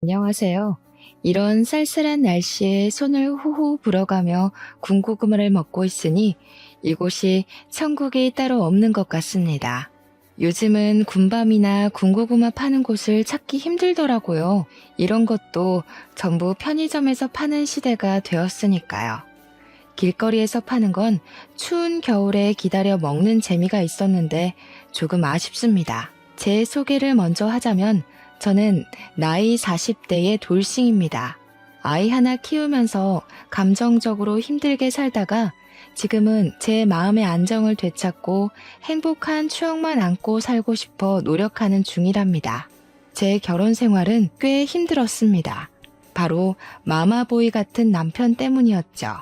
안녕하세요. 이런 쌀쌀한 날씨에 손을 후후 불어가며 군고구마를 먹고 있으니 이곳이 천국이 따로 없는 것 같습니다. 요즘은 군밤이나 군고구마 파는 곳을 찾기 힘들더라고요. 이런 것도 전부 편의점에서 파는 시대가 되었으니까요. 길거리에서 파는 건 추운 겨울에 기다려 먹는 재미가 있었는데 조금 아쉽습니다. 제 소개를 먼저 하자면 저는 나이 40대의 돌싱입니다. 아이 하나 키우면서 감정적으로 힘들게 살다가 지금은 제 마음의 안정을 되찾고 행복한 추억만 안고 살고 싶어 노력하는 중이랍니다. 제 결혼 생활은 꽤 힘들었습니다. 바로 마마보이 같은 남편 때문이었죠.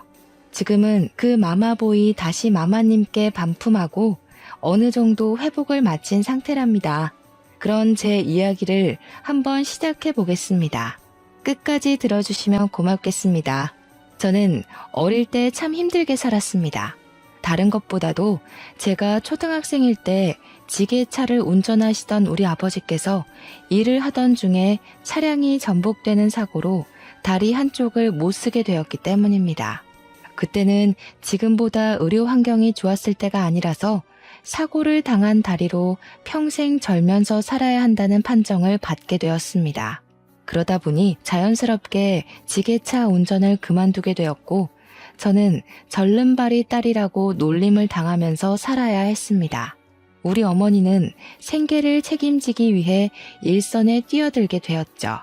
지금은 그 마마보이 다시 마마님께 반품하고 어느 정도 회복을 마친 상태랍니다. 그런 제 이야기를 한번 시작해 보겠습니다. 끝까지 들어주시면 고맙겠습니다. 저는 어릴 때 참 힘들게 살았습니다. 다른 것보다도 제가 초등학생일 때 지게차를 운전하시던 우리 아버지께서 일을 하던 중에 차량이 전복되는 사고로 다리 한쪽을 못 쓰게 되었기 때문입니다. 그때는 지금보다 의료 환경이 좋았을 때가 아니라서 사고를 당한 다리로 평생 절면서 살아야 한다는 판정을 받게 되었습니다. 그러다 보니 자연스럽게 지게차 운전을 그만두게 되었고 저는 절름발이 딸이라고 놀림을 당하면서 살아야 했습니다. 우리 어머니는 생계를 책임지기 위해 일선에 뛰어들게 되었죠.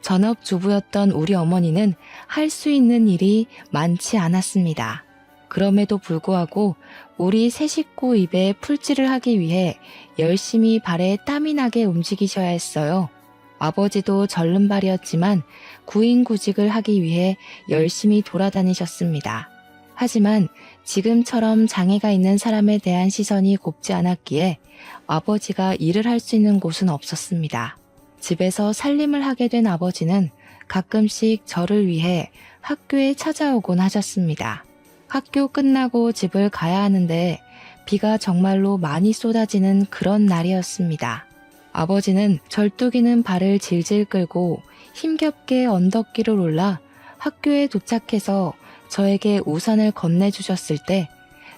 전업주부였던 우리 어머니는 할 수 있는 일이 많지 않았습니다. 그럼에도 불구하고 우리 세 식구 입에 풀칠을 하기 위해 열심히 발에 땀이 나게 움직이셔야 했어요. 아버지도 절름발이었지만 구인구직을 하기 위해 열심히 돌아다니셨습니다. 하지만 지금처럼 장애가 있는 사람에 대한 시선이 곱지 않았기에 아버지가 일을 할 수 있는 곳은 없었습니다. 집에서 살림을 하게 된 아버지는 가끔씩 저를 위해 학교에 찾아오곤 하셨습니다. 학교 끝나고 집을 가야 하는데 비가 정말로 많이 쏟아지는 그런 날이었습니다. 아버지는 절뚝이는 발을 질질 끌고 힘겹게 언덕길을 올라 학교에 도착해서 저에게 우산을 건네주셨을 때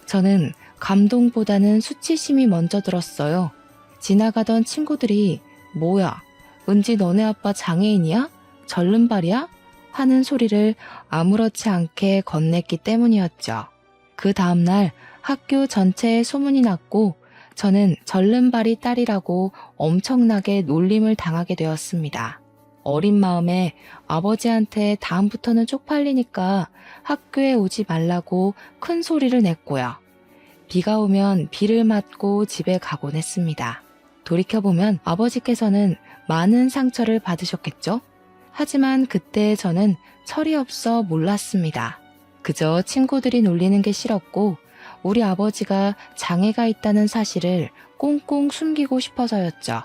저는 감동보다는 수치심이 먼저 들었어요. 지나가던 친구들이 뭐야? 은지 너네 아빠 장애인이야? 절름발이야? 하는 소리를 아무렇지 않게 건넸기 때문이었죠. 그 다음날 학교 전체에 소문이 났고 저는 절름발이 딸이라고 엄청나게 놀림을 당하게 되었습니다. 어린 마음에 아버지한테 다음부터는 쪽팔리니까 학교에 오지 말라고 큰 소리를 냈고요. 비가 오면 비를 맞고 집에 가곤 했습니다. 돌이켜보면 아버지께서는 많은 상처를 받으셨겠죠? 하지만 그때 저는 철이 없어 몰랐습니다. 그저 친구들이 놀리는 게 싫었고 우리 아버지가 장애가 있다는 사실을 꽁꽁 숨기고 싶어서였죠.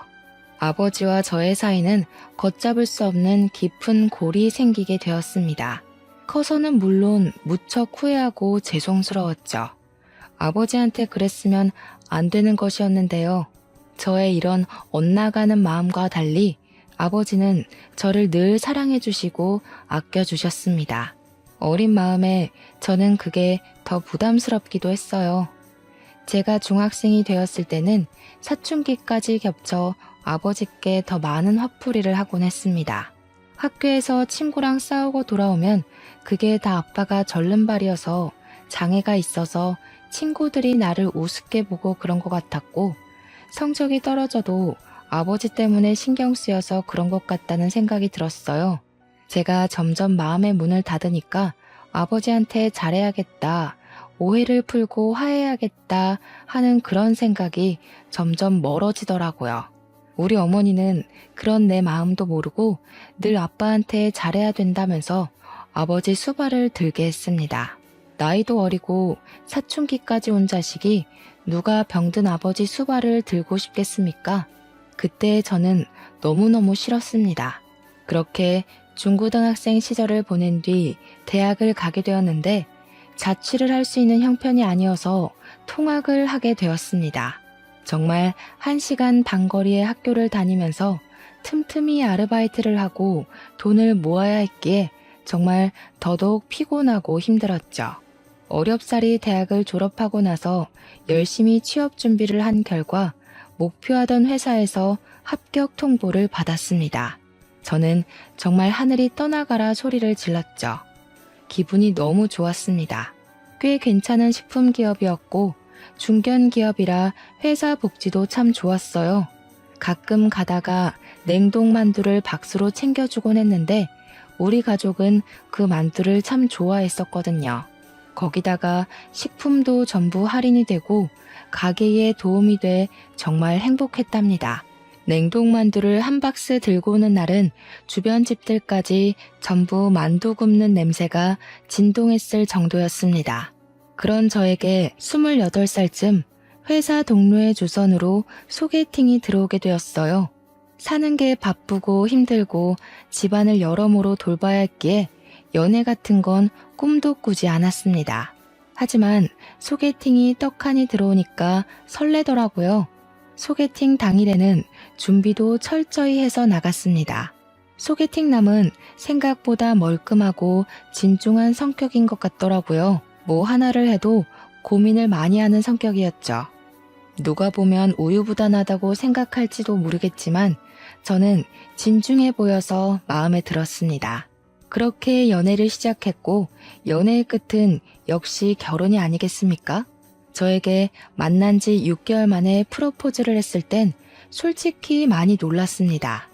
아버지와 저의 사이는 걷잡을 수 없는 깊은 골이 생기게 되었습니다. 커서는 물론 무척 후회하고 죄송스러웠죠. 아버지한테 그랬으면 안 되는 것이었는데요. 저의 이런 엇나가는 마음과 달리 아버지는 저를 늘 사랑해 주시고 아껴 주셨습니다. 어린 마음에 저는 그게 더 부담스럽기도 했어요. 제가 중학생이 되었을 때는 사춘기까지 겹쳐 아버지께 더 많은 화풀이를 하곤 했습니다. 학교에서 친구랑 싸우고 돌아오면 그게 다 아빠가 절름발이어서 장애가 있어서 친구들이 나를 우습게 보고 그런 것 같았고 성적이 떨어져도 아버지 때문에 신경 쓰여서 그런 것 같다는 생각이 들었어요. 제가 점점 마음의 문을 닫으니까 아버지한테 잘해야겠다, 오해를 풀고 화해해야겠다 하는 그런 생각이 점점 멀어지더라고요. 우리 어머니는 그런 내 마음도 모르고 늘 아빠한테 잘해야 된다면서 아버지 수발을 들게 했습니다. 나이도 어리고 사춘기까지 온 자식이 누가 병든 아버지 수발을 들고 싶겠습니까? 그때 저는 너무너무 싫었습니다. 그렇게 중고등학생 시절을 보낸 뒤 대학을 가게 되었는데 자취를 할 수 있는 형편이 아니어서 통학을 하게 되었습니다. 정말 1시간 반 거리의 학교를 다니면서 틈틈이 아르바이트를 하고 돈을 모아야 했기에 정말 더더욱 피곤하고 힘들었죠. 어렵사리 대학을 졸업하고 나서 열심히 취업 준비를 한 결과 목표하던 회사에서 합격 통보를 받았습니다. 저는 정말 하늘이 떠나가라 소리를 질렀죠. 기분이 너무 좋았습니다. 꽤 괜찮은 식품 기업이었고 중견 기업이라 회사 복지도 참 좋았어요. 가끔 가다가 냉동 만두를 박스로 챙겨주곤 했는데 우리 가족은 그 만두를 참 좋아했었거든요. 거기다가 식품도 전부 할인이 되고 가게에 도움이 돼 정말 행복했답니다. 냉동 만두를 한 박스 들고 오는 날은 주변 집들까지 전부 만두 굽는 냄새가 진동했을 정도였습니다. 그런 저에게 28살쯤 회사 동료의 주선으로 소개팅이 들어오게 되었어요. 사는 게 바쁘고 힘들고 집안을 여러모로 돌봐야 했기에 연애 같은 건 꿈도 꾸지 않았습니다. 하지만 소개팅이 떡하니 들어오니까 설레더라고요. 소개팅 당일에는 준비도 철저히 해서 나갔습니다. 소개팅남은 생각보다 멀끔하고 진중한 성격인 것 같더라고요. 뭐 하나를 해도 고민을 많이 하는 성격이었죠. 누가 보면 우유부단하다고 생각할지도 모르겠지만 저는 진중해 보여서 마음에 들었습니다. 그렇게 연애를 시작했고 연애의 끝은 역시 결혼이 아니겠습니까? 저에게 만난 지 6개월 만에 프로포즈를 했을 땐 솔직히 많이 놀랐습니다.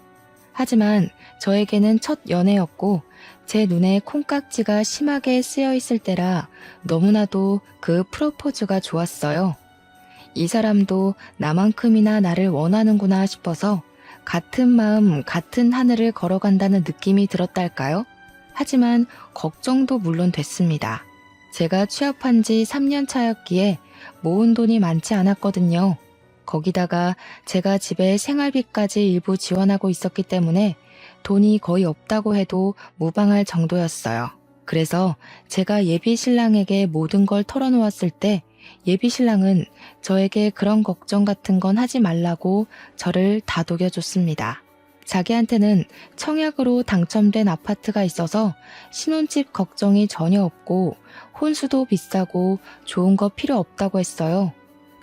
하지만 저에게는 첫 연애였고 제 눈에 콩깍지가 심하게 쓰여 있을 때라 너무나도 그 프로포즈가 좋았어요. 이 사람도 나만큼이나 나를 원하는구나 싶어서 같은 마음, 같은 하늘을 걸어간다는 느낌이 들었달까요? 하지만 걱정도 물론 됐습니다. 제가 취업한 지 3년 차였기에 모은 돈이 많지 않았거든요. 거기다가 제가 집에 생활비까지 일부 지원하고 있었기 때문에 돈이 거의 없다고 해도 무방할 정도였어요. 그래서 제가 예비 신랑에게 모든 걸 털어놓았을 때 예비 신랑은 저에게 그런 걱정 같은 건 하지 말라고 저를 다독여줬습니다. 자기한테는 청약으로 당첨된 아파트가 있어서 신혼집 걱정이 전혀 없고 혼수도 비싸고 좋은 거 필요 없다고 했어요.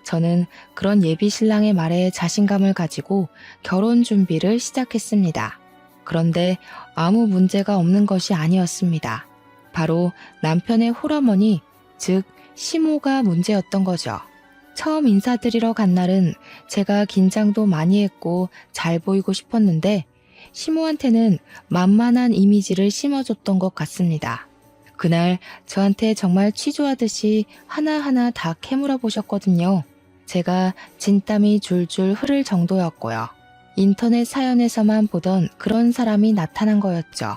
저는 그런 예비 신랑의 말에 자신감을 가지고 결혼 준비를 시작했습니다. 그런데 아무 문제가 없는 것이 아니었습니다. 바로 남편의 홀어머니, 즉 시모가 문제였던 거죠. 처음 인사드리러 간 날은 제가 긴장도 많이 했고 잘 보이고 싶었는데 시모한테는 만만한 이미지를 심어줬던 것 같습니다. 그날 저한테 정말 취조하듯이 하나하나 다 캐물어 보셨거든요. 제가 진땀이 줄줄 흐를 정도였고요. 인터넷 사연에서만 보던 그런 사람이 나타난 거였죠.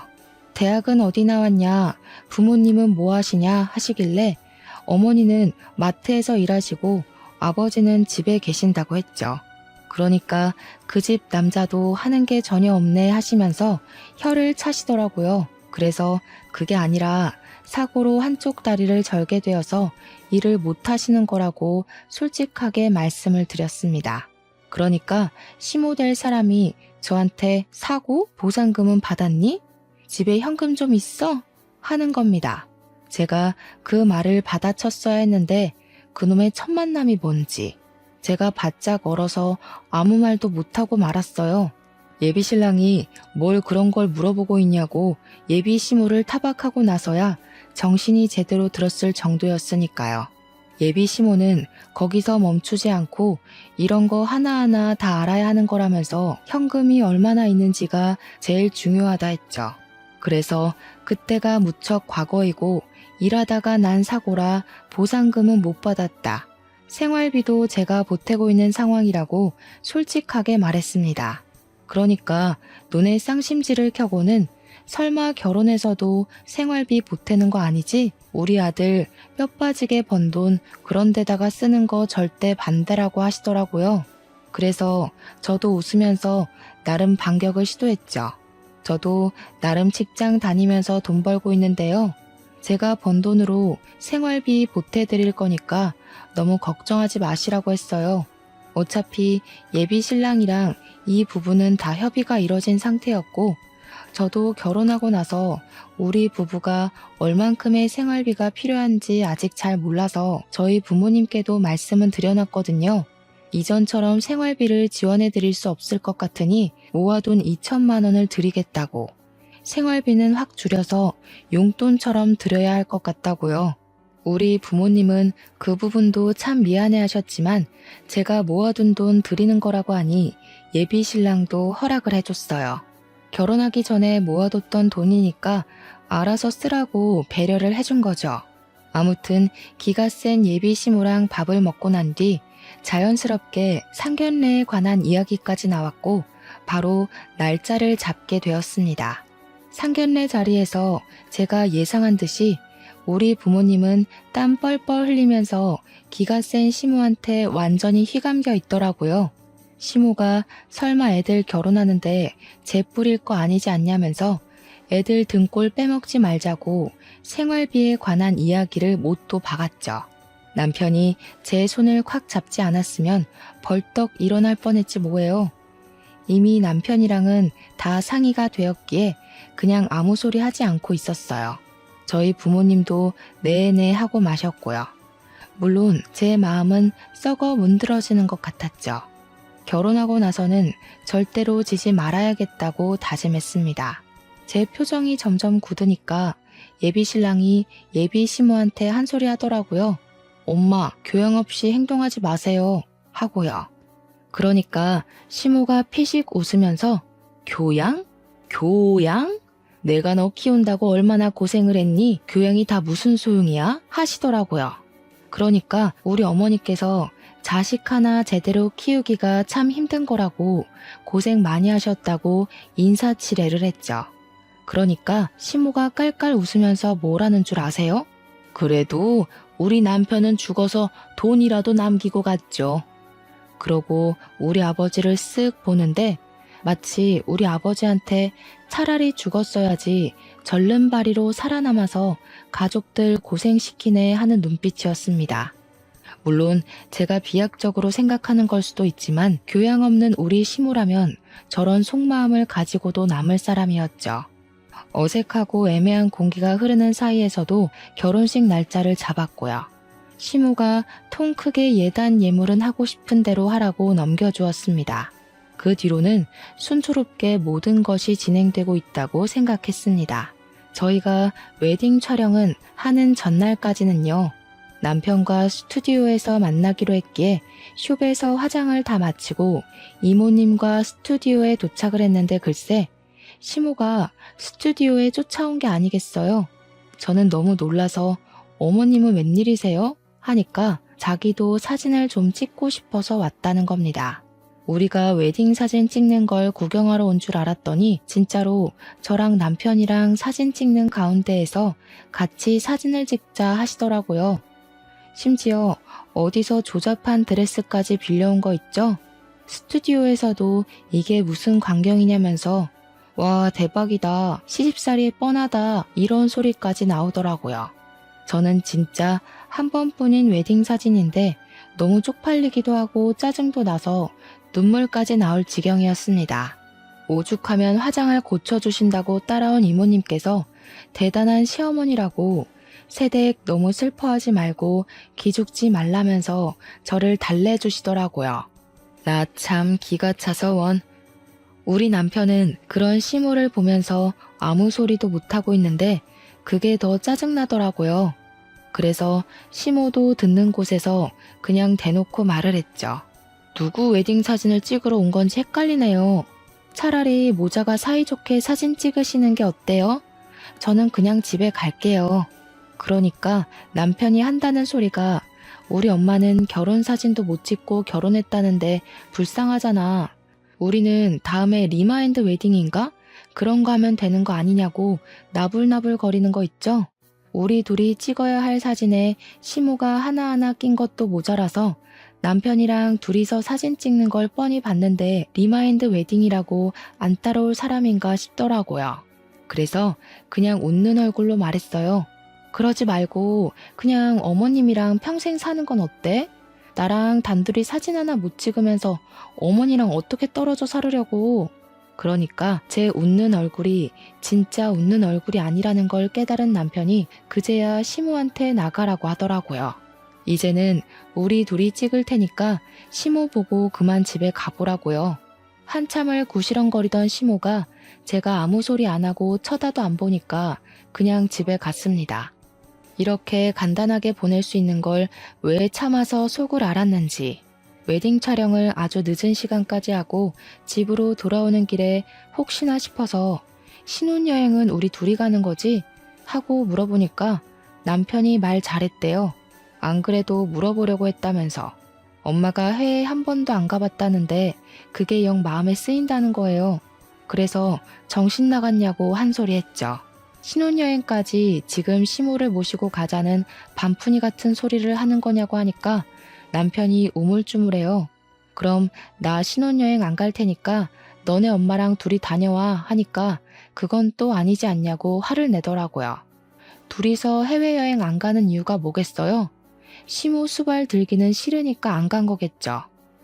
대학은 어디 나왔냐, 부모님은 뭐 하시냐 하시길래 어머니는 마트에서 일하시고 아버지는 집에 계신다고 했죠. 그러니까 그 집 남자도 하는 게 전혀 없네 하시면서 혀를 차시더라고요. 그래서 그게 아니라 사고로 한쪽 다리를 절게 되어서 일을 못 하시는 거라고 솔직하게 말씀을 드렸습니다. 그러니까 시모될 사람이 저한테 사고 보상금은 받았니? 집에 현금 좀 있어? 하는 겁니다. 제가 그 말을 받아쳤어야 했는데 그놈의 첫 만남이 뭔지 제가 바짝 얼어서 아무 말도 못하고 말았어요. 예비 신랑이 뭘 그런 걸 물어보고 있냐고 예비 시모를 타박하고 나서야 정신이 제대로 들었을 정도였으니까요. 예비 시모는 거기서 멈추지 않고 이런 거 하나하나 다 알아야 하는 거라면서 현금이 얼마나 있는지가 제일 중요하다 했죠. 그래서 그때가 무척 과거이고 일하다가 난 사고라 보상금은 못 받았다. 생활비도 제가 보태고 있는 상황이라고 솔직하게 말했습니다. 그러니까 눈에 쌍심지를 켜고는 설마 결혼해서도 생활비 보태는 거 아니지? 우리 아들 뼈 빠지게 번 돈 그런 데다가 쓰는 거 절대 반대라고 하시더라고요. 그래서 저도 웃으면서 나름 반격을 시도했죠. 저도 나름 직장 다니면서 돈 벌고 있는데요. 제가 번 돈으로 생활비 보태드릴 거니까 너무 걱정하지 마시라고 했어요. 어차피 예비 신랑이랑 이 부부는 다 협의가 이뤄진 상태였고, 저도 결혼하고 나서 우리 부부가 얼만큼의 생활비가 필요한지 아직 잘 몰라서 저희 부모님께도 말씀은 드려놨거든요. 이전처럼 생활비를 지원해 드릴 수 없을 것 같으니 모아둔 2천만 원을 드리겠다고. 생활비는 확 줄여서 용돈처럼 드려야 할 것 같다고요. 우리 부모님은 그 부분도 참 미안해 하셨지만 제가 모아둔 돈 드리는 거라고 하니 예비 신랑도 허락을 해줬어요. 결혼하기 전에 모아뒀던 돈이니까 알아서 쓰라고 배려를 해준 거죠. 아무튼 기가 센 예비 시모랑 밥을 먹고 난 뒤 자연스럽게 상견례에 관한 이야기까지 나왔고 바로 날짜를 잡게 되었습니다. 상견례 자리에서 제가 예상한 듯이 우리 부모님은 땀 뻘뻘 흘리면서 기가 센 시모한테 완전히 휘감겨 있더라고요. 시모가 설마 애들 결혼하는데 재 뿌릴 거 아니지 않냐면서 애들 등골 빼먹지 말자고 생활비에 관한 이야기를 못도 박았죠. 남편이 제 손을 콱 잡지 않았으면 벌떡 일어날 뻔했지 뭐예요. 이미 남편이랑은 다 상의가 되었기에 그냥 아무 소리 하지 않고 있었어요. 저희 부모님도 네네 하고 마셨고요. 물론 제 마음은 썩어 문드러지는 것 같았죠. 결혼하고 나서는 절대로 지지 말아야겠다고 다짐했습니다. 제 표정이 점점 굳으니까 예비 신랑이 예비 시모한테 한 소리 하더라고요. 엄마, 교양 없이 행동하지 마세요. 하고요. 그러니까 시모가 피식 웃으면서 교양? 교양? 내가 너 키운다고 얼마나 고생을 했니? 교양이 다 무슨 소용이야? 하시더라고요. 그러니까 우리 어머니께서 자식 하나 제대로 키우기가 참 힘든 거라고 고생 많이 하셨다고 인사치레를 했죠. 그러니까 시모가 깔깔 웃으면서 뭐라는 줄 아세요? 그래도 우리 남편은 죽어서 돈이라도 남기고 갔죠. 그러고 우리 아버지를 쓱 보는데 마치 우리 아버지한테 차라리 죽었어야지 절름발이로 살아남아서 가족들 고생시키네 하는 눈빛이었습니다. 물론 제가 비약적으로 생각하는 걸 수도 있지만 교양 없는 우리 시모라면 저런 속마음을 가지고도 남을 사람이었죠. 어색하고 애매한 공기가 흐르는 사이에서도 결혼식 날짜를 잡았고요. 시모가 통 크게 예단 예물은 하고 싶은 대로 하라고 넘겨주었습니다. 그 뒤로는 순조롭게 모든 것이 진행되고 있다고 생각했습니다. 저희가 웨딩 촬영은 하는 전날까지는요. 남편과 스튜디오에서 만나기로 했기에 숍에서 화장을 다 마치고 이모님과 스튜디오에 도착을 했는데 글쎄 시모가 스튜디오에 쫓아온 게 아니겠어요. 저는 너무 놀라서 어머님은 웬일이세요? 하니까 자기도 사진을 좀 찍고 싶어서 왔다는 겁니다. 우리가 웨딩 사진 찍는 걸 구경하러 온 줄 알았더니 진짜로 저랑 남편이랑 사진 찍는 가운데에서 같이 사진을 찍자 하시더라고요. 심지어 어디서 조잡한 드레스까지 빌려온 거 있죠? 스튜디오에서도 이게 무슨 광경이냐면서 와 대박이다, 시집살이 뻔하다 이런 소리까지 나오더라고요. 저는 진짜 한 번뿐인 웨딩 사진인데 너무 쪽팔리기도 하고 짜증도 나서 눈물까지 나올 지경이었습니다. 오죽하면 화장을 고쳐주신다고 따라온 이모님께서 대단한 시어머니라고 세댁 너무 슬퍼하지 말고 기죽지 말라면서 저를 달래주시더라고요. 나 참 기가 차서 원. 우리 남편은 그런 시모를 보면서 아무 소리도 못하고 있는데 그게 더 짜증나더라고요. 그래서 시모도 듣는 곳에서 그냥 대놓고 말을 했죠. 누구 웨딩 사진을 찍으러 온 건지 헷갈리네요. 차라리 모자가 사이좋게 사진 찍으시는 게 어때요? 저는 그냥 집에 갈게요. 그러니까 남편이 한다는 소리가 우리 엄마는 결혼 사진도 못 찍고 결혼했다는데 불쌍하잖아. 우리는 다음에 리마인드 웨딩인가? 그런 거 하면 되는 거 아니냐고 나불나불 거리는 거 있죠? 우리 둘이 찍어야 할 사진에 시모가 하나하나 낀 것도 모자라서 남편이랑 둘이서 사진 찍는 걸 뻔히 봤는데 리마인드 웨딩이라고 안 따라올 사람인가 싶더라고요. 그래서 그냥 웃는 얼굴로 말했어요. 그러지 말고 그냥 어머님이랑 평생 사는 건 어때? 나랑 단둘이 사진 하나 못 찍으면서 어머니랑 어떻게 떨어져 살으려고. 그러니까 제 웃는 얼굴이 진짜 웃는 얼굴이 아니라는 걸 깨달은 남편이 그제야 시모한테 나가라고 하더라고요. 이제는 우리 둘이 찍을 테니까 시모 보고 그만 집에 가보라고요. 한참을 구시렁거리던 시모가 제가 아무 소리 안 하고 쳐다도 안 보니까 그냥 집에 갔습니다. 이렇게 간단하게 보낼 수 있는 걸 왜 참아서 속을 알았는지. 웨딩 촬영을 아주 늦은 시간까지 하고 집으로 돌아오는 길에 혹시나 싶어서 신혼여행은 우리 둘이 가는 거지? 하고 물어보니까 남편이 말 잘했대요. 안 그래도 물어보려고 했다면서. 엄마가 해외에 한 번도 안 가봤다는데 그게 영 마음에 쓰인다는 거예요. 그래서 정신 나갔냐고 한 소리 했죠. 신혼여행까지 지금 시모를 모시고 가자는 반푼이 같은 소리를 하는 거냐고 하니까 남편이 우물쭈물해요. 그럼 나 신혼여행 안 갈 테니까 너네 엄마랑 둘이 다녀와 하니까 그건 또 아니지 않냐고 화를 내더라고요. 둘이서 해외여행 안 가는 이유가 뭐겠어요? 시모 수발 들기는 싫으니까 안 간 거겠죠.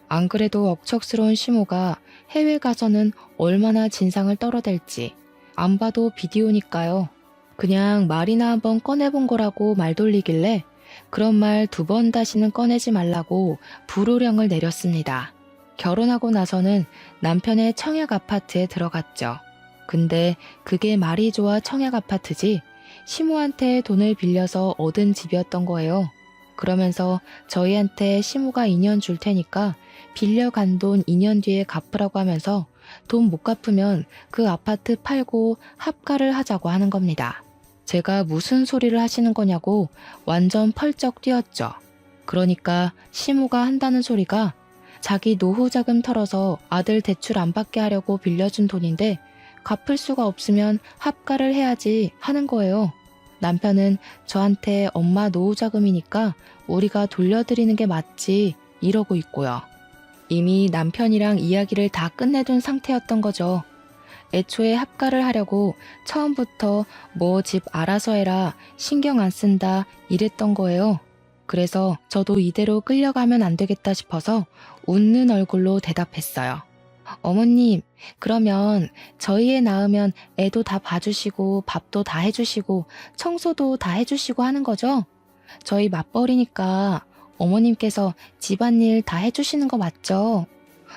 안 그래도 억척스러운 시모가 해외 가서는 얼마나 진상을 떨어댈지 안 봐도 비디오니까요. 그냥 말이나 한번 꺼내본 거라고 말 돌리길래 그런 말 2번 다시는 꺼내지 말라고 불호령을 내렸습니다. 결혼하고 나서는 남편의 청약 아파트에 들어갔죠. 근데 그게 말이 좋아 청약 아파트지 시모한테 돈을 빌려서 얻은 집이었던 거예요. 그러면서 저희한테 시모가 2년 줄 테니까 빌려간 돈 2년 뒤에 갚으라고 하면서 돈 못 갚으면 그 아파트 팔고 합가를 하자고 하는 겁니다. 제가 무슨 소리를 하시는 거냐고 완전 펄쩍 뛰었죠. 그러니까 시모가 한다는 소리가 자기 노후자금 털어서 아들 대출 안 받게 하려고 빌려준 돈인데 갚을 수가 없으면 합가를 해야지 하는 거예요. 남편은 저한테 엄마 노후자금이니까 우리가 돌려드리는 게 맞지 이러고 있고요. 이미 남편이랑 이야기를 다 끝내둔 상태였던 거죠. 애초에 합가를 하려고 처음부터 뭐 집 알아서 해라 신경 안 쓴다 이랬던 거예요. 그래서 저도 이대로 끌려가면 안 되겠다 싶어서 웃는 얼굴로 대답했어요. 어머님, 그러면 저희 애 낳으면 애도 다 봐주시고 밥도 다 해주시고 청소도 다 해주시고 하는 거죠? 저희 맞벌이니까 어머님께서 집안일 다 해주시는 거 맞죠?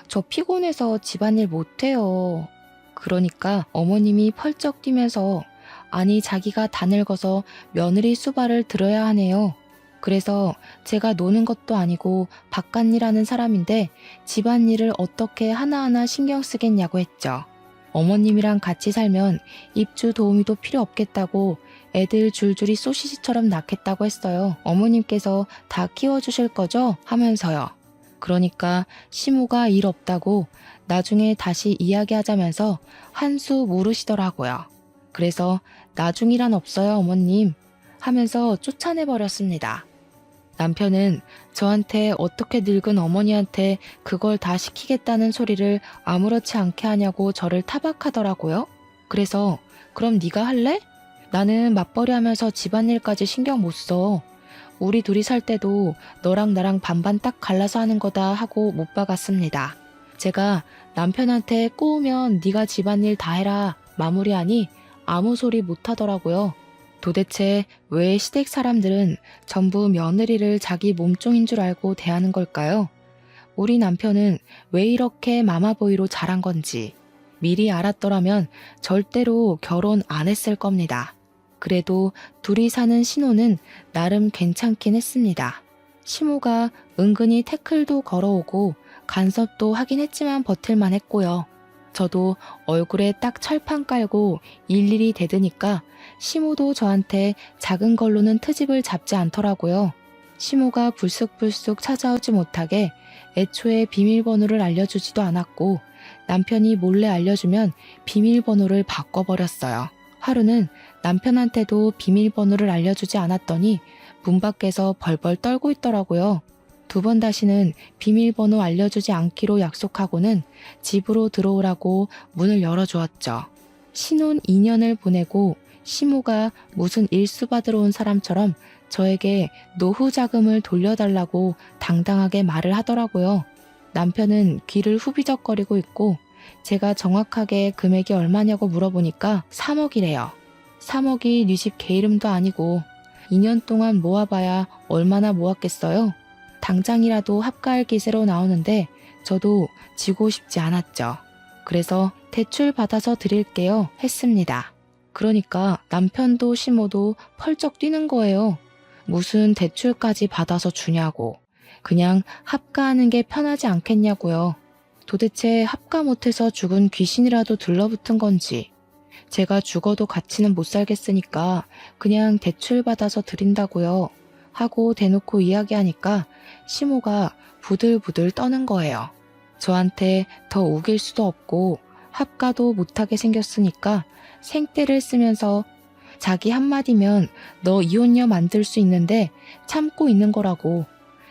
저 피곤해서 집안일 못해요. 그러니까 어머님이 펄쩍 뛰면서 아니 자기가 다 늙어서 며느리 수발을 들어야 하네요. 그래서 제가 노는 것도 아니고 바깥일 하는 사람인데 집안일을 어떻게 하나하나 신경 쓰겠냐고 했죠. 어머님이랑 같이 살면 입주 도우미도 필요 없겠다고 애들 줄줄이 소시지처럼 낳겠다고 했어요. 어머님께서 다 키워주실 거죠? 하면서요. 그러니까 시모가 일 없다고 나중에 다시 이야기하자면서 한수 물으시더라고요. 그래서 나중이란 없어요 어머님 하면서 쫓아내버렸습니다. 남편은 저한테 어떻게 늙은 어머니한테 그걸 다 시키겠다는 소리를 아무렇지 않게 하냐고 저를 타박하더라고요. 그래서 그럼 네가 할래? 나는 맞벌이 하면서 집안일까지 신경 못 써. 우리 둘이 살 때도 너랑 나랑 반반 딱 갈라서 하는 거다 하고 못 박았습니다. 제가 남편한테 꼬우면 네가 집안일 다 해라 마무리하니 아무 소리 못 하더라고요. 도대체 왜 시댁 사람들은 전부 며느리를 자기 몸종인 줄 알고 대하는 걸까요? 우리 남편은 왜 이렇게 마마보이로 자란 건지 미리 알았더라면 절대로 결혼 안 했을 겁니다. 그래도 둘이 사는 신혼은 나름 괜찮긴 했습니다. 시모가 은근히 태클도 걸어오고 간섭도 하긴 했지만 버틸만 했고요. 저도 얼굴에 딱 철판 깔고 일일이 대드니까 시모도 저한테 작은 걸로는 트집을 잡지 않더라고요. 시모가 불쑥불쑥 찾아오지 못하게 애초에 비밀번호를 알려주지도 않았고 남편이 몰래 알려주면 비밀번호를 바꿔버렸어요. 하루는 남편한테도 비밀번호를 알려주지 않았더니 문 밖에서 벌벌 떨고 있더라고요. 2번 다시는 비밀번호 알려주지 않기로 약속하고는 집으로 들어오라고 문을 열어주었죠. 신혼 2년을 보내고 시모가 무슨 일수 받으러 온 사람처럼 저에게 노후 자금을 돌려달라고 당당하게 말을 하더라고요. 남편은 귀를 후비적거리고 있고 제가 정확하게 금액이 얼마냐고 물어보니까 3억이래요. 3억이 네 집 개 이름도 아니고 2년 동안 모아봐야 얼마나 모았겠어요? 당장이라도 합가할 기세로 나오는데 저도 지고 싶지 않았죠. 그래서 대출 받아서 드릴게요 했습니다. 그러니까 남편도 시모도 펄쩍 뛰는 거예요. 무슨 대출까지 받아서 주냐고. 그냥 합가하는 게 편하지 않겠냐고요. 도대체 합가 못해서 죽은 귀신이라도 들러붙은 건지. 제가 죽어도 같이는 못 살겠으니까 그냥 대출 받아서 드린다고요. 하고 대놓고 이야기하니까 시모가 부들부들 떠는 거예요. 저한테 더 우길 수도 없고 합가도 못하게 생겼으니까 생떼를 쓰면서 자기 한마디면 너 이혼녀 만들 수 있는데 참고 있는 거라고.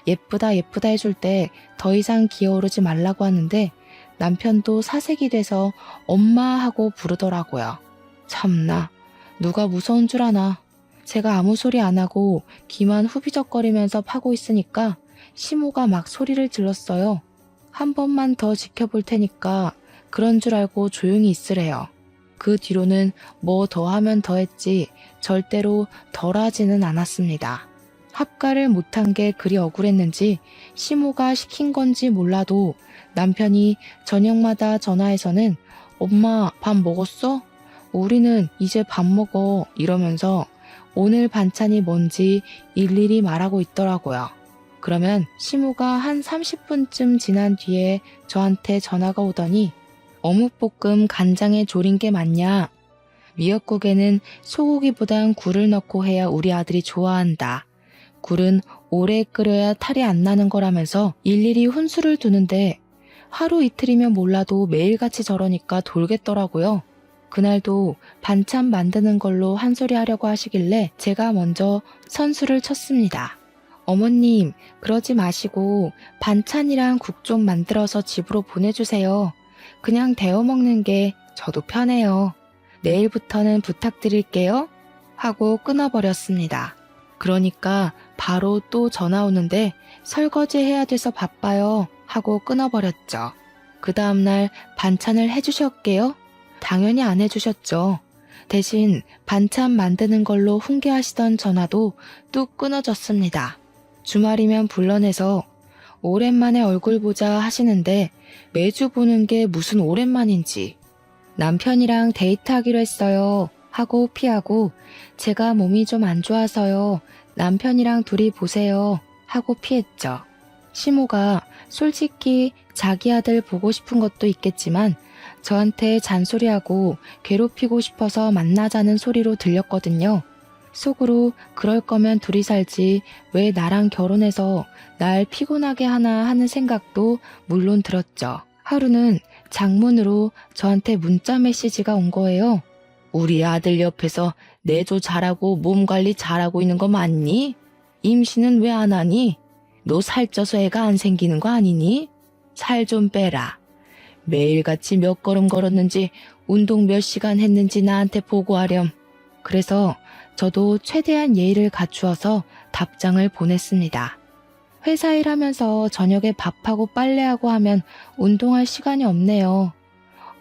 예쁘다 예쁘다 해줄 때 더 이상 기어오르지 말라고 하는데 남편도 사색이 돼서 엄마 하고 부르더라고요. 참나, 누가 무서운 줄 아나. 제가 아무 소리 안 하고 귀만 후비적거리면서 파고 있으니까 시모가 막 소리를 질렀어요. 한 번만 더 지켜볼 테니까 그런 줄 알고 조용히 있으래요. 그 뒤로는 뭐 더 하면 더 했지 절대로 덜 하지는 않았습니다. 합가를 못한 게 그리 억울했는지 시모가 시킨 건지 몰라도 남편이 저녁마다 전화해서는 엄마 밥 먹었어? 우리는 이제 밥 먹어 이러면서 오늘 반찬이 뭔지 일일이 말하고 있더라고요. 그러면 시모가 한 30분쯤 지난 뒤에 저한테 전화가 오더니 어묵볶음 간장에 졸인 게 맞냐? 미역국에는 소고기보단 굴을 넣고 해야 우리 아들이 좋아한다. 굴은 오래 끓여야 탈이 안 나는 거라면서 일일이 훈수를 두는데 하루 이틀이면 몰라도 매일같이 저러니까 돌겠더라고요. 그날도 반찬 만드는 걸로 한 소리 하려고 하시길래 제가 먼저 선수를 쳤습니다. 어머님, 그러지 마시고 반찬이랑 국 좀 만들어서 집으로 보내주세요. 그냥 데워 먹는 게 저도 편해요. 내일부터는 부탁드릴게요. 하고 끊어버렸습니다. 그러니까 바로 또 전화 오는데 설거지 해야 돼서 바빠요. 하고 끊어버렸죠. 그 다음날 반찬을 해주셨게요? 당연히 안 해주셨죠. 대신 반찬 만드는 걸로 훈계하시던 전화도 뚝 끊어졌습니다. 주말이면 불러내서 오랜만에 얼굴 보자 하시는데 매주 보는 게 무슨 오랜만인지. 남편이랑 데이트하기로 했어요. 하고 피하고 제가 몸이 좀 안 좋아서요. 남편이랑 둘이 보세요. 하고 피했죠. 시모가 솔직히 자기 아들 보고 싶은 것도 있겠지만 저한테 잔소리하고 괴롭히고 싶어서 만나자는 소리로 들렸거든요. 속으로 그럴 거면 둘이 살지 왜 나랑 결혼해서 날 피곤하게 하나 하는 생각도 물론 들었죠. 하루는 장문으로 저한테 문자 메시지가 온 거예요. 우리 아들 옆에서 내조 잘하고 몸 관리 잘하고 있는 거 맞니? 임신은 왜 안 하니? 너 살쪄서 애가 안 생기는 거 아니니? 살 좀 빼라. 매일같이 몇 걸음 걸었는지 운동 몇 시간 했는지 나한테 보고하렴. 그래서 저도 최대한 예의를 갖추어서 답장을 보냈습니다. 회사 일하면서 저녁에 밥하고 빨래하고 하면 운동할 시간이 없네요.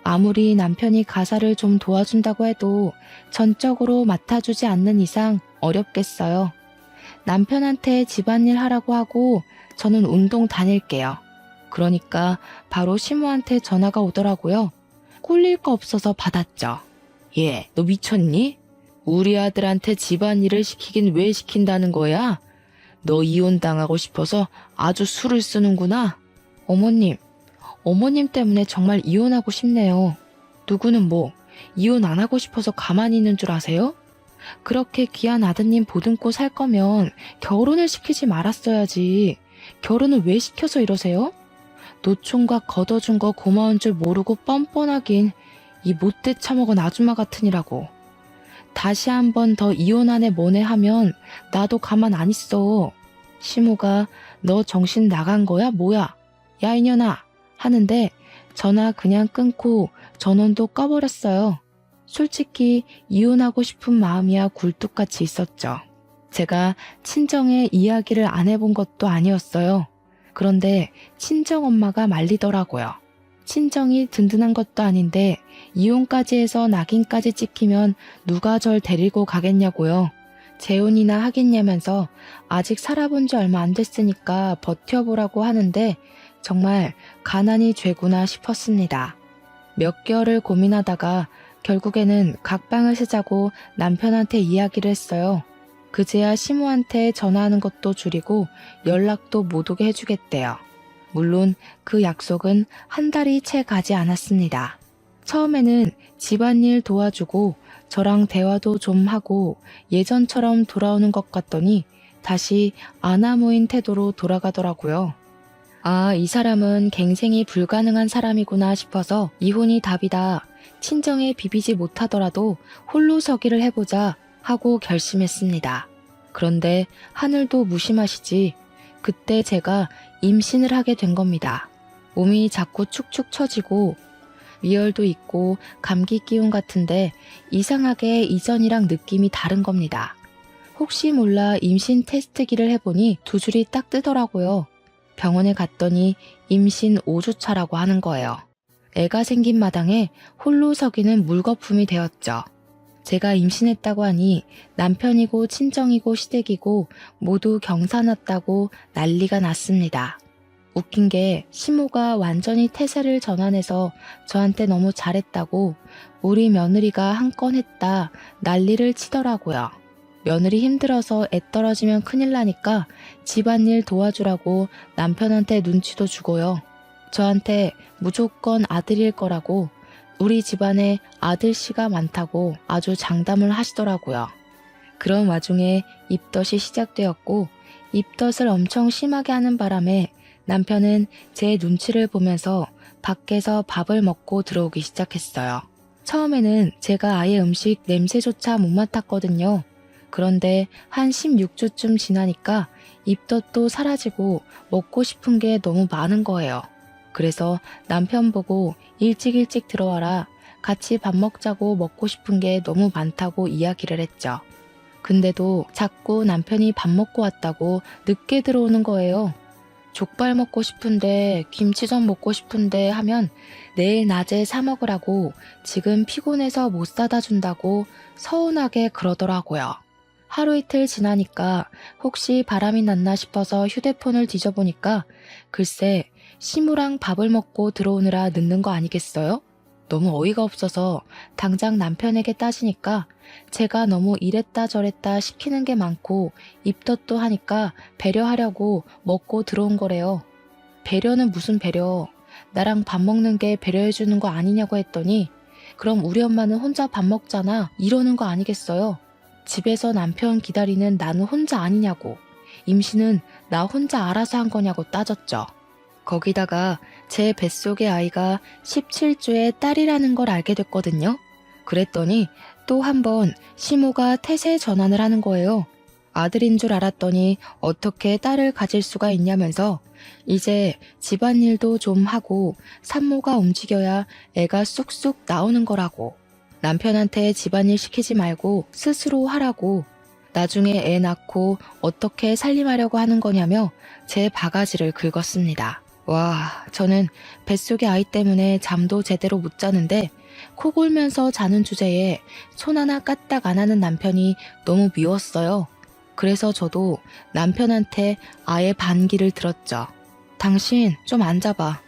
아무리 남편이 가사를 좀 도와준다고 해도 전적으로 맡아주지 않는 이상 어렵겠어요. 남편한테 집안일 하라고 하고 저는 운동 다닐게요. 그러니까 바로 시모한테 전화가 오더라고요. 꼴릴 거 없어서 받았죠. 얘, 너 미쳤니? 우리 아들한테 집안일을 시키긴 왜 시킨다는 거야? 너 이혼당하고 싶어서 아주 수를 쓰는구나. 어머님 때문에 정말 이혼하고 싶네요. 누구는 뭐 이혼 안 하고 싶어서 가만히 있는 줄 아세요? 그렇게 귀한 아드님 보듬고 살 거면 결혼을 시키지 말았어야지. 결혼을 왜 시켜서 이러세요? 노총각 걷어준 거 고마운 줄 모르고 뻔뻔하긴 이 못돼 처먹은 아줌마 같으니라고. 다시 한 번 더 이혼하네 뭐네 하면 나도 가만 안 있어. 시모가 너 정신 나간 거야 뭐야? 야 이년아 하는데 전화 그냥 끊고 전원도 꺼버렸어요. 솔직히 이혼하고 싶은 마음이야 굴뚝같이 있었죠. 제가 친정에 이야기를 안 해본 것도 아니었어요. 그런데 친정엄마가 말리더라고요. 친정이 든든한 것도 아닌데 이혼까지 해서 낙인까지 찍히면 누가 절 데리고 가겠냐고요. 재혼이나 하겠냐면서 아직 살아본 지 얼마 안 됐으니까 버텨보라고 하는데 정말 가난이 죄구나 싶었습니다. 몇 개월을 고민하다가 결국에는 각방을 쓰자고 남편한테 이야기를 했어요. 그제야 시모한테 전화하는 것도 줄이고 연락도 못 오게 해주겠대요. 물론 그 약속은 한 달이 채 가지 않았습니다. 처음에는 집안일 도와주고 저랑 대화도 좀 하고 예전처럼 돌아오는 것 같더니 다시 아나무인 태도로 돌아가더라고요. 아, 이 사람은 갱생이 불가능한 사람이구나 싶어서 이혼이 답이다. 친정에 비비지 못하더라도 홀로 서기를 해보자 하고 결심했습니다. 그런데 하늘도 무심하시지. 그때 제가 임신을 하게 된 겁니다. 몸이 자꾸 축축 처지고 위열도 있고 감기 기운 같은데 이상하게 이전이랑 느낌이 다른 겁니다. 혹시 몰라 임신 테스트기를 해보니 두 줄이 딱 뜨더라고요. 병원에 갔더니 임신 5주 차라고 하는 거예요. 애가 생긴 마당에 홀로 서기는 물거품이 되었죠. 제가 임신했다고 하니 남편이고 친정이고 시댁이고 모두 경사났다고 난리가 났습니다. 웃긴 게 시모가 완전히 태세를 전환해서 저한테 너무 잘했다고 우리 며느리가 한 건 했다 난리를 치더라고요. 며느리 힘들어서 애 떨어지면 큰일 나니까 집안일 도와주라고 남편한테 눈치도 주고요. 저한테 무조건 아들일 거라고 우리 집안에 아들씨가 많다고 아주 장담을 하시더라고요. 그런 와중에 입덧이 시작되었고 입덧을 엄청 심하게 하는 바람에 남편은 제 눈치를 보면서 밖에서 밥을 먹고 들어오기 시작했어요. 처음에는 제가 아예 음식 냄새조차 못 맡았거든요. 그런데 한 16주쯤 지나니까 입덧도 사라지고 먹고 싶은 게 너무 많은 거예요. 그래서 남편 보고 일찍 들어와라. 같이 밥 먹자고 먹고 싶은 게 너무 많다고 이야기를 했죠. 근데도 자꾸 남편이 밥 먹고 왔다고 늦게 들어오는 거예요. 족발 먹고 싶은데 김치전 먹고 싶은데 하면 내일 낮에 사 먹으라고 지금 피곤해서 못 사다 준다고 서운하게 그러더라고요. 하루 이틀 지나니까 혹시 바람이 났나 싶어서 휴대폰을 뒤져보니까 글쎄 시무랑 밥을 먹고 들어오느라 늦는 거 아니겠어요? 너무 어이가 없어서 당장 남편에게 따지니까 제가 너무 이랬다 저랬다 시키는 게 많고 입덧도 하니까 배려하려고 먹고 들어온 거래요. 배려는 무슨 배려? 나랑 밥 먹는 게 배려해주는 거 아니냐고 했더니 그럼 우리 엄마는 혼자 밥 먹잖아 이러는 거 아니겠어요? 집에서 남편 기다리는 나는 혼자 아니냐고. 임신은 나 혼자 알아서 한 거냐고 따졌죠. 거기다가 제 뱃속의 아이가 17주의 딸이라는 걸 알게 됐거든요. 그랬더니 또 한 번 시모가 태세 전환을 하는 거예요. 아들인 줄 알았더니 어떻게 딸을 가질 수가 있냐면서 이제 집안일도 좀 하고 산모가 움직여야 애가 쑥쑥 나오는 거라고. 남편한테 집안일 시키지 말고 스스로 하라고. 나중에 애 낳고 어떻게 살림하려고 하는 거냐며 제 바가지를 긁었습니다. 와, 저는 뱃속의 아이 때문에 잠도 제대로 못 자는데 코 골면서 자는 주제에 손 하나 까딱 안 하는 남편이 너무 미웠어요. 그래서 저도 남편한테 아예 반기를 들었죠. 당신 좀 앉아봐.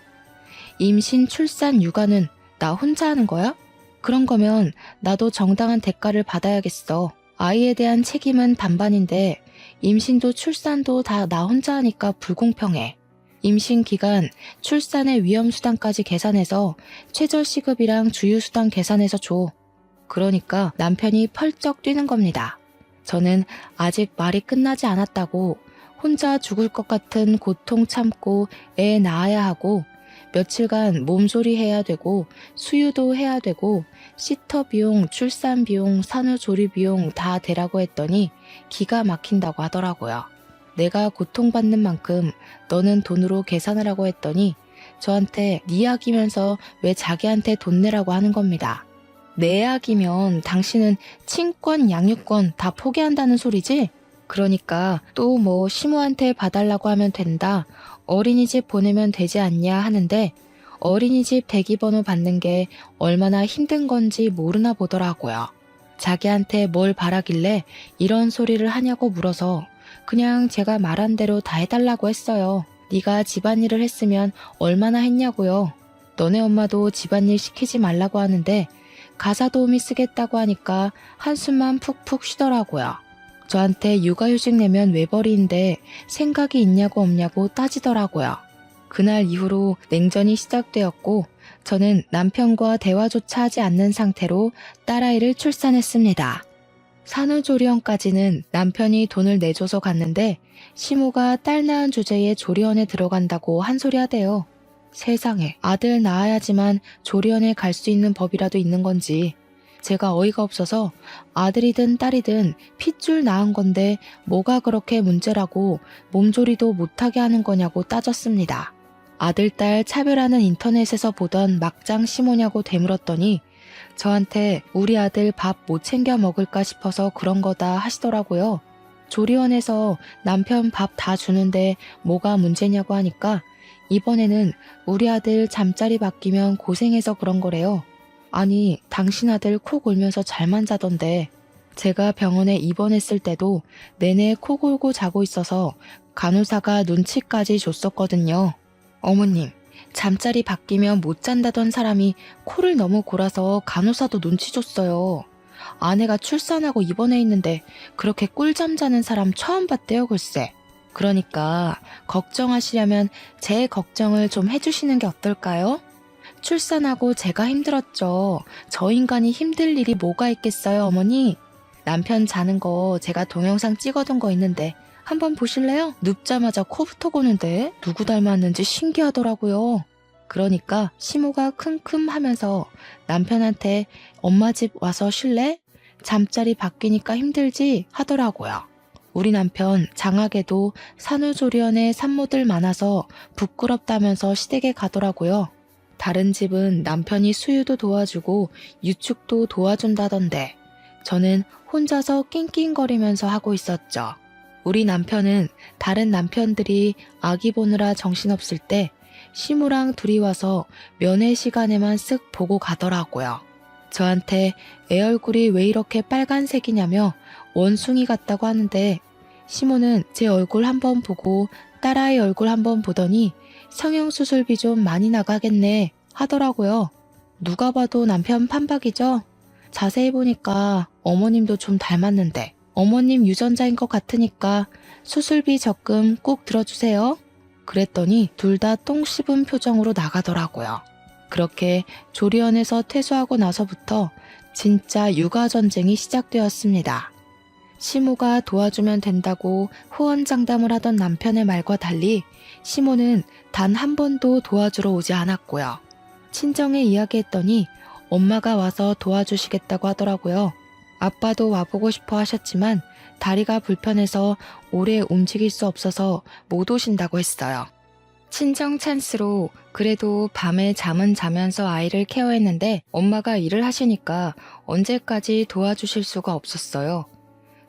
임신, 출산, 육아는 나 혼자 하는 거야? 그런 거면 나도 정당한 대가를 받아야겠어. 아이에 대한 책임은 반반인데 임신도 출산도 다 나 혼자 하니까 불공평해. 임신 기간, 출산의 위험수당까지 계산해서 최저시급이랑 주휴수당 계산해서 줘. 그러니까 남편이 펄쩍 뛰는 겁니다. 저는 아직 말이 끝나지 않았다고 혼자 죽을 것 같은 고통 참고 애 낳아야 하고 며칠간 몸조리 해야 되고 수유도 해야 되고 시터 비용, 출산 비용, 산후조리 비용 다 대라고 했더니 기가 막힌다고 하더라고요. 내가 고통받는 만큼 너는 돈으로 계산하라고 했더니 저한테 네 약이면서 왜 자기한테 돈 내라고 하는 겁니다. 내 약이면 당신은 친권, 양육권 다 포기한다는 소리지? 그러니까 또 뭐 시모한테 봐달라고 하면 된다. 어린이집 보내면 되지 않냐 하는데 어린이집 대기번호 받는 게 얼마나 힘든 건지 모르나 보더라고요. 자기한테 뭘 바라길래 이런 소리를 하냐고 물어서 그냥 제가 말한 대로 다 해달라고 했어요. 네가 집안일을 했으면 얼마나 했냐고요. 너네 엄마도 집안일 시키지 말라고 하는데 가사 도우미 쓰겠다고 하니까 한숨만 푹푹 쉬더라고요. 저한테 육아휴직 내면 외벌이인데 생각이 있냐고 없냐고 따지더라고요. 그날 이후로 냉전이 시작되었고 저는 남편과 대화조차 하지 않는 상태로 딸아이를 출산했습니다. 산후조리원까지는 남편이 돈을 내줘서 갔는데 시모가 딸 낳은 주제에 조리원에 들어간다고 한 소리 하대요. 세상에, 아들 낳아야지만 조리원에 갈 수 있는 법이라도 있는 건지. 제가 어이가 없어서 아들이든 딸이든 핏줄 낳은 건데 뭐가 그렇게 문제라고 몸조리도 못하게 하는 거냐고 따졌습니다. 아들, 딸 차별하는 인터넷에서 보던 막장 시모냐고 되물었더니 저한테 우리 아들 밥 못 챙겨 먹을까 싶어서 그런 거다 하시더라고요. 조리원에서 남편 밥 다 주는데 뭐가 문제냐고 하니까 이번에는 우리 아들 잠자리 바뀌면 고생해서 그런 거래요. 아니, 당신 아들 코 골면서 잘만 자던데 제가 병원에 입원했을 때도 내내 코 골고 자고 있어서 간호사가 눈치까지 줬었거든요. 어머님, 잠자리 바뀌면 못 잔다던 사람이 코를 너무 골아서 간호사도 눈치 줬어요. 아내가 출산하고 입원해 있는데 그렇게 꿀잠 자는 사람 처음 봤대요, 글쎄. 그러니까 걱정하시려면 제 걱정을 좀 해주시는 게 어떨까요? 출산하고 제가 힘들었죠. 저 인간이 힘들 일이 뭐가 있겠어요, 어머니? 남편 자는 거 제가 동영상 찍어둔 거 있는데 한번 보실래요? 눕자마자 코부터 고는데 누구 닮았는지 신기하더라고요. 그러니까 시모가 킁킁 하면서 남편한테 엄마 집 와서 쉴래? 잠자리 바뀌니까 힘들지? 하더라고요. 우리 남편 장하게도 산후조리원에 산모들 많아서 부끄럽다면서 시댁에 가더라고요. 다른 집은 남편이 수유도 도와주고 유축도 도와준다던데 저는 혼자서 낑낑거리면서 하고 있었죠. 우리 남편은 다른 남편들이 아기 보느라 정신없을 때 시무랑 둘이 와서 면회 시간에만 쓱 보고 가더라고요. 저한테 애 얼굴이 왜 이렇게 빨간색이냐며 원숭이 같다고 하는데 시모는 제 얼굴 한번 보고 딸아이 얼굴 한번 보더니 성형수술비 좀 많이 나가겠네 하더라고요. 누가 봐도 남편 판박이죠? 자세히 보니까 어머님도 좀 닮았는데 어머님 유전자인 것 같으니까 수술비 적금 꼭 들어주세요. 그랬더니 둘 다 똥 씹은 표정으로 나가더라고요. 그렇게 조리원에서 퇴소하고 나서부터 진짜 육아전쟁이 시작되었습니다. 시모가 도와주면 된다고 호언장담을 하던 남편의 말과 달리 시모는 단 한 번도 도와주러 오지 않았고요. 친정에 이야기했더니 엄마가 와서 도와주시겠다고 하더라고요. 아빠도 와보고 싶어 하셨지만 다리가 불편해서 오래 움직일 수 없어서 못 오신다고 했어요. 친정 찬스로 그래도 밤에 잠은 자면서 아이를 케어했는데 엄마가 일을 하시니까 언제까지 도와주실 수가 없었어요.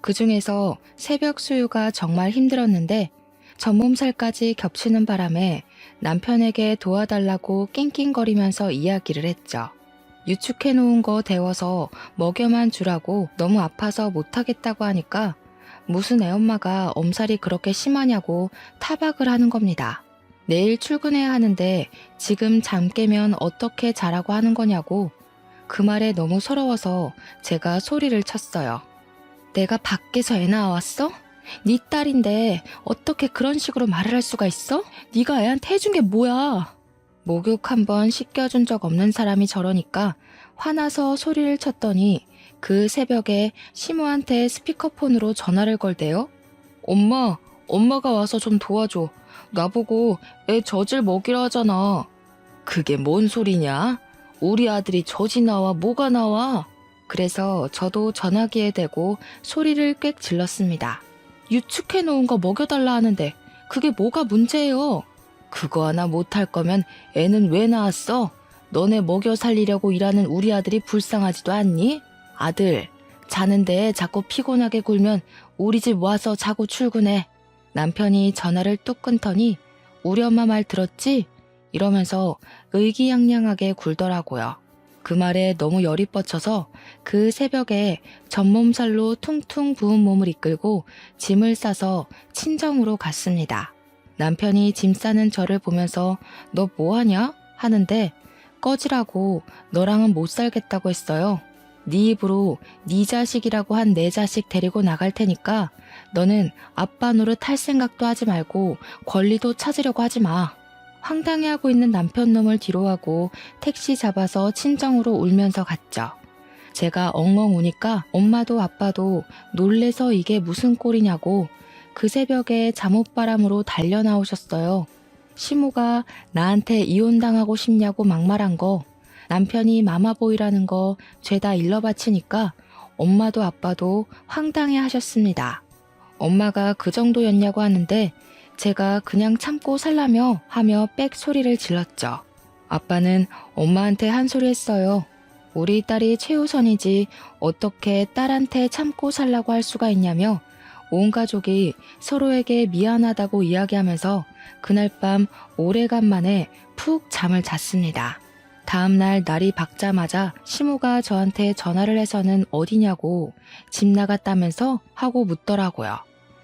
그중에서 새벽 수유가 정말 힘들었는데 전몸살까지 겹치는 바람에 남편에게 도와달라고 낑낑거리면서 이야기를 했죠. 유축해놓은 거 데워서 먹여만 주라고 너무 아파서 못하겠다고 하니까 무슨 애엄마가 엄살이 그렇게 심하냐고 타박을 하는 겁니다. 내일 출근해야 하는데 지금 잠 깨면 어떻게 자라고 하는 거냐고. 그 말에 너무 서러워서 제가 소리를 쳤어요. 내가 밖에서 애 낳아왔어? 네 딸인데 어떻게 그런 식으로 말을 할 수가 있어? 네가 애한테 해준 게 뭐야? 목욕 한번 씻겨준 적 없는 사람이 저러니까 화나서 소리를 쳤더니 그 새벽에 시모한테 스피커폰으로 전화를 걸대요. 엄마가 와서 좀 도와줘. 나보고 애 젖을 먹이라 하잖아. 그게 뭔 소리냐? 우리 아들이 젖이 나와 뭐가 나와? 그래서 저도 전화기에 대고 소리를 꽥 질렀습니다. 유축해놓은 거 먹여달라 하는데 그게 뭐가 문제예요? 그거 하나 못할 거면 애는 왜 낳았어? 너네 먹여 살리려고 일하는 우리 아들이 불쌍하지도 않니? 아들, 자는데 자꾸 피곤하게 굴면 우리 집 와서 자고 출근해. 남편이 전화를 뚝 끊더니 우리 엄마 말 들었지? 이러면서 의기양양하게 굴더라고요. 그 말에 너무 열이 뻗쳐서 그 새벽에 전몸살로 퉁퉁 부은 몸을 이끌고 짐을 싸서 친정으로 갔습니다. 남편이 짐 싸는 저를 보면서 너 뭐하냐? 하는데 꺼지라고 너랑은 못 살겠다고 했어요. 네 입으로 네 자식이라고 한 내 자식 데리고 나갈 테니까 너는 아빠 노릇 할 생각도 하지 말고 권리도 찾으려고 하지 마. 황당해하고 있는 남편 놈을 뒤로하고 택시 잡아서 친정으로 울면서 갔죠. 제가 엉엉 우니까 엄마도 아빠도 놀래서 이게 무슨 꼴이냐고 그 새벽에 잠옷바람으로 달려 나오셨어요. 시모가 나한테 이혼당하고 싶냐고 막말한 거, 남편이 마마보이라는 거 죄다 일러바치니까 엄마도 아빠도 황당해 하셨습니다. 엄마가 그 정도였냐고 하는데 제가 그냥 참고 살라며 하며 빽 소리를 질렀죠. 아빠는 엄마한테 한 소리 했어요. 우리 딸이 최우선이지 어떻게 딸한테 참고 살라고 할 수가 있냐며 온 가족이 서로에게 미안하다고 이야기하면서 그날 밤 오래간만에 푹 잠을 잤습니다. 다음날 날이 밝자마자 시모가 저한테 전화를 해서는 어디냐고 집 나갔다면서 하고 묻더라고요.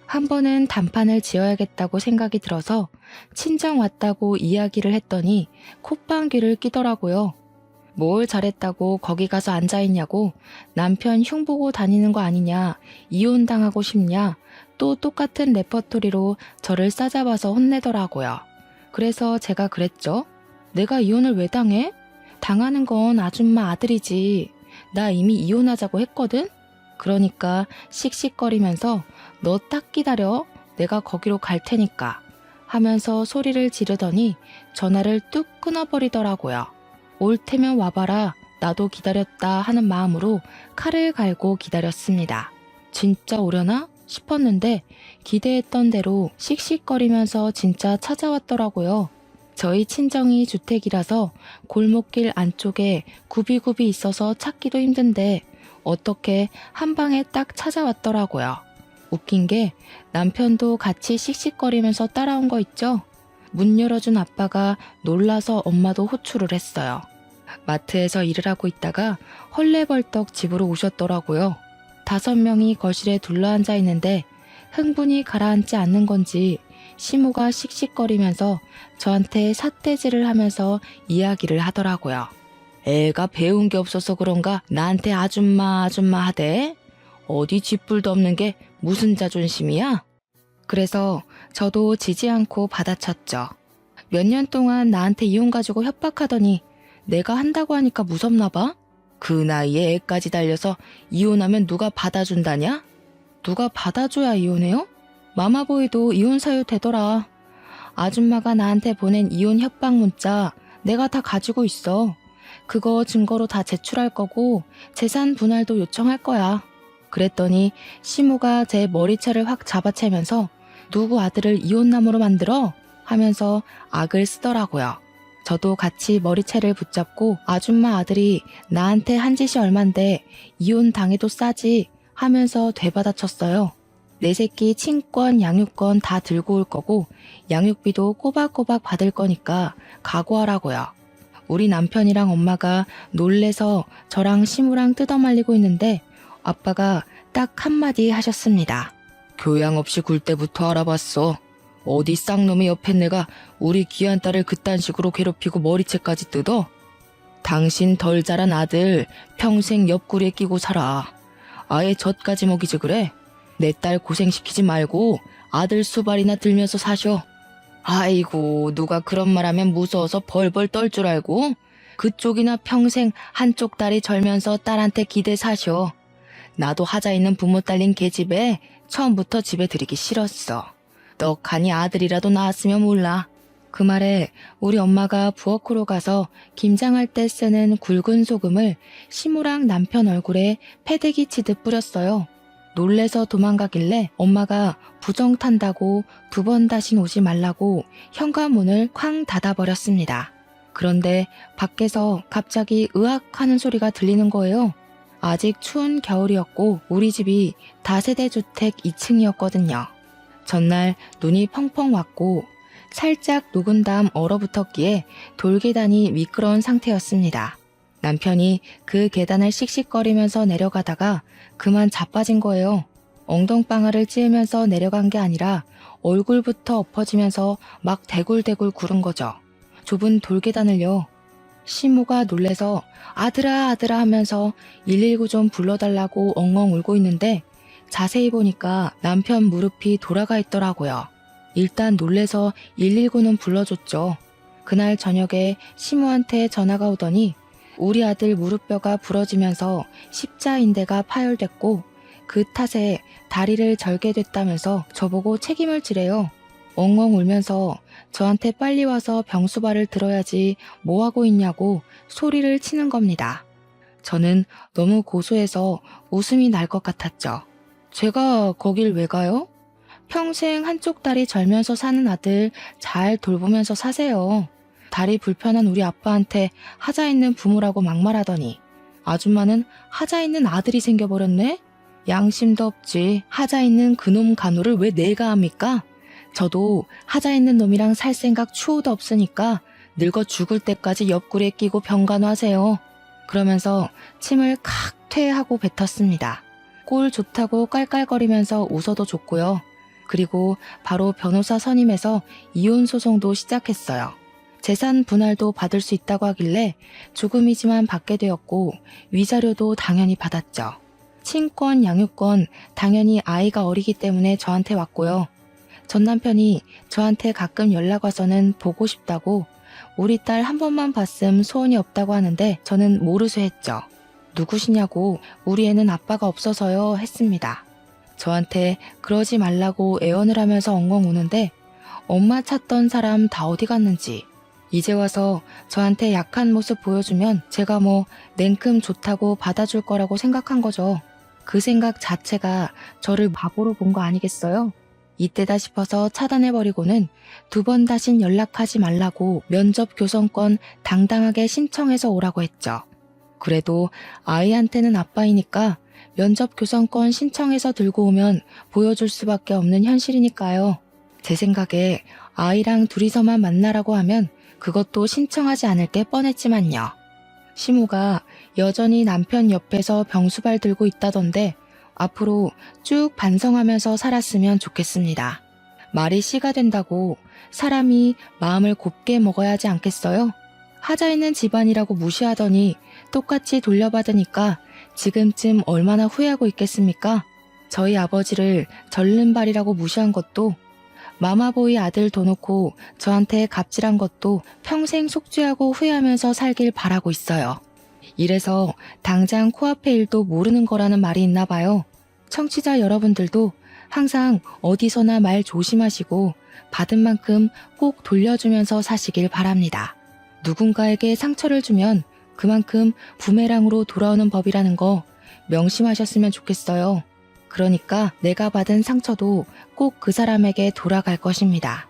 한 번은 단판을 지어야겠다고 생각이 들어서 친정 왔다고 이야기를 했더니 콧방귀를 끼더라고요. 뭘 잘했다고 거기 가서 앉아있냐고 남편 흉보고 다니는 거 아니냐, 이혼당하고 싶냐, 또 똑같은 레퍼토리로 저를 싸잡아서 혼내더라고요. 그래서 제가 그랬죠. 내가 이혼을 왜 당해? 당하는 건 아줌마 아들이지. 나 이미 이혼하자고 했거든? 그러니까 씩씩거리면서 너 딱 기다려. 내가 거기로 갈 테니까 하면서 소리를 지르더니 전화를 뚝 끊어버리더라고요. 올 테면 와봐라. 나도 기다렸다 하는 마음으로 칼을 갈고 기다렸습니다. 진짜 오려나 싶었는데 기대했던 대로 씩씩거리면서 진짜 찾아왔더라고요. 저희 친정이 주택이라서 골목길 안쪽에 굽이굽이 있어서 찾기도 힘든데 어떻게 한 방에 딱 찾아왔더라고요. 웃긴 게 남편도 같이 씩씩거리면서 따라온 거 있죠? 문 열어준 아빠가 놀라서 엄마도 호출을 했어요. 마트에서 일을 하고 있다가 헐레벌떡 집으로 오셨더라고요. 5명이 거실에 둘러앉아 있는데 흥분이 가라앉지 않는 건지 시모가 씩씩거리면서 저한테 삿대질을 하면서 이야기를 하더라고요. 애가 배운 게 없어서 그런가 나한테 아줌마 아줌마 하대? 어디 쥐뿔도 없는 게 무슨 자존심이야? 그래서 저도 지지 않고 받아쳤죠. 몇 년 동안 나한테 이혼 가지고 협박하더니 내가 한다고 하니까 무섭나 봐? 그 나이에 애까지 달려서 이혼하면 누가 받아준다냐? 누가 받아줘야 이혼해요? 마마보이도 이혼 사유 되더라. 아줌마가 나한테 보낸 이혼 협박 문자 내가 다 가지고 있어. 그거 증거로 다 제출할 거고 재산 분할도 요청할 거야. 그랬더니 시모가 제 머리채를 확 잡아채면서 누구 아들을 이혼남으로 만들어? 하면서 악을 쓰더라고요. 저도 같이 머리채를 붙잡고 아줌마 아들이 나한테 한 짓이 얼만데 이혼 당해도 싸지 하면서 되받아쳤어요. 내 새끼 친권, 양육권 다 들고 올 거고 양육비도 꼬박꼬박 받을 거니까 각오하라고요. 우리 남편이랑 엄마가 놀래서 저랑 시무랑 뜯어말리고 있는데 아빠가 딱 한마디 하셨습니다. 교양 없이 굴 때부터 알아봤어. 어디 쌍놈의 옆에 내가 우리 귀한 딸을 그딴 식으로 괴롭히고 머리채까지 뜯어? 당신 덜 자란 아들 평생 옆구리에 끼고 살아. 아예 젖까지 먹이지 그래? 내 딸 고생시키지 말고 아들 수발이나 들면서 사셔. 아이고 누가 그런 말하면 무서워서 벌벌 떨 줄 알고? 그쪽이나 평생 한쪽 다리 절면서 딸한테 기대 사셔. 나도 하자 있는 부모 딸린 계집애 처음부터 집에 들이기 싫었어. 떡하니 아들이라도 낳았으면 몰라. 그 말에 우리 엄마가 부엌으로 가서 김장할 때 쓰는 굵은 소금을 시무랑 남편 얼굴에 패대기 치듯 뿌렸어요. 놀래서 도망가길래 엄마가 부정 탄다고 2번 다신 오지 말라고 현관문을 쾅 닫아버렸습니다. 그런데 밖에서 갑자기 으악 하는 소리가 들리는 거예요. 아직 추운 겨울이었고 우리 집이 다세대 주택 2층이었거든요. 전날 눈이 펑펑 왔고 살짝 녹은 다음 얼어붙었기에 돌계단이 미끄러운 상태였습니다. 남편이 그 계단을 씩씩거리면서 내려가다가 그만 자빠진 거예요. 엉덩방아를 찧으면서 내려간 게 아니라 얼굴부터 엎어지면서 막 대굴대굴 구른 거죠. 좁은 돌계단을요. 시모가 놀래서 아들아 아들아 하면서 119 좀 불러달라고 엉엉 울고 있는데 자세히 보니까 남편 무릎이 돌아가 있더라고요. 일단 놀래서 119는 불러줬죠. 그날 저녁에 시모한테 전화가 오더니 우리 아들 무릎뼈가 부러지면서 십자인대가 파열됐고 그 탓에 다리를 절게 됐다면서 저보고 책임을 지래요. 엉엉 울면서 저한테 빨리 와서 병수발을 들어야지 뭐하고 있냐고 소리를 치는 겁니다. 저는 너무 고소해서 웃음이 날 것 같았죠. 제가 거길 왜 가요? 평생 한쪽 다리 절면서 사는 아들 잘 돌보면서 사세요. 다리 불편한 우리 아빠한테 하자 있는 부모라고 막말하더니 아줌마는 하자 있는 아들이 생겨버렸네? 양심도 없지. 하자 있는 그놈 간호를 왜 내가 합니까? 저도 하자 있는 놈이랑 살 생각 추호도 없으니까 늙어 죽을 때까지 옆구리에 끼고 병간호하세요. 그러면서 침을 칵 퇴하고 뱉었습니다. 꼴 좋다고 깔깔거리면서 웃어도 좋고요. 그리고 바로 변호사 선임해서 이혼 소송도 시작했어요. 재산 분할도 받을 수 있다고 하길래 조금이지만 받게 되었고 위자료도 당연히 받았죠. 친권, 양육권 당연히 아이가 어리기 때문에 저한테 왔고요. 전 남편이 저한테 가끔 연락 와서는 보고 싶다고 우리 딸 한 번만 봤음 소원이 없다고 하는데 저는 모르쇠 했죠. 누구시냐고 우리 애는 아빠가 없어서요 했습니다. 저한테 그러지 말라고 애원을 하면서 엉엉 우는데 엄마 찾던 사람 다 어디 갔는지 이제 와서 저한테 약한 모습 보여주면 제가 뭐 냉큼 좋다고 받아줄 거라고 생각한 거죠. 그 생각 자체가 저를 바보로 본 거 아니겠어요? 이때다 싶어서 차단해버리고는 2번 다신 연락하지 말라고 면접 교섭권 당당하게 신청해서 오라고 했죠. 그래도 아이한테는 아빠이니까 면접 교섭권 신청해서 들고 오면 보여줄 수밖에 없는 현실이니까요. 제 생각에 아이랑 둘이서만 만나라고 하면 그것도 신청하지 않을 게 뻔했지만요. 시모가 여전히 남편 옆에서 병수발 들고 있다던데 앞으로 쭉 반성하면서 살았으면 좋겠습니다. 말이 씨가 된다고 사람이 마음을 곱게 먹어야 하지 않겠어요? 하자 있는 집안이라고 무시하더니 똑같이 돌려받으니까 지금쯤 얼마나 후회하고 있겠습니까? 저희 아버지를 절름발이라고 무시한 것도 마마보이 아들 둬 놓고 저한테 갑질한 것도 평생 속죄하고 후회하면서 살길 바라고 있어요. 이래서 당장 코앞의 일도 모르는 거라는 말이 있나 봐요. 청취자 여러분들도 항상 어디서나 말 조심하시고 받은 만큼 꼭 돌려주면서 사시길 바랍니다. 누군가에게 상처를 주면 그만큼 부메랑으로 돌아오는 법이라는 거 명심하셨으면 좋겠어요. 그러니까 내가 받은 상처도 꼭 그 사람에게 돌아갈 것입니다.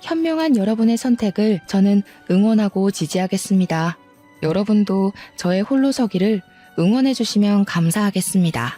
현명한 여러분의 선택을 저는 응원하고 지지하겠습니다. 여러분도 저의 홀로서기를 응원해 주시면 감사하겠습니다.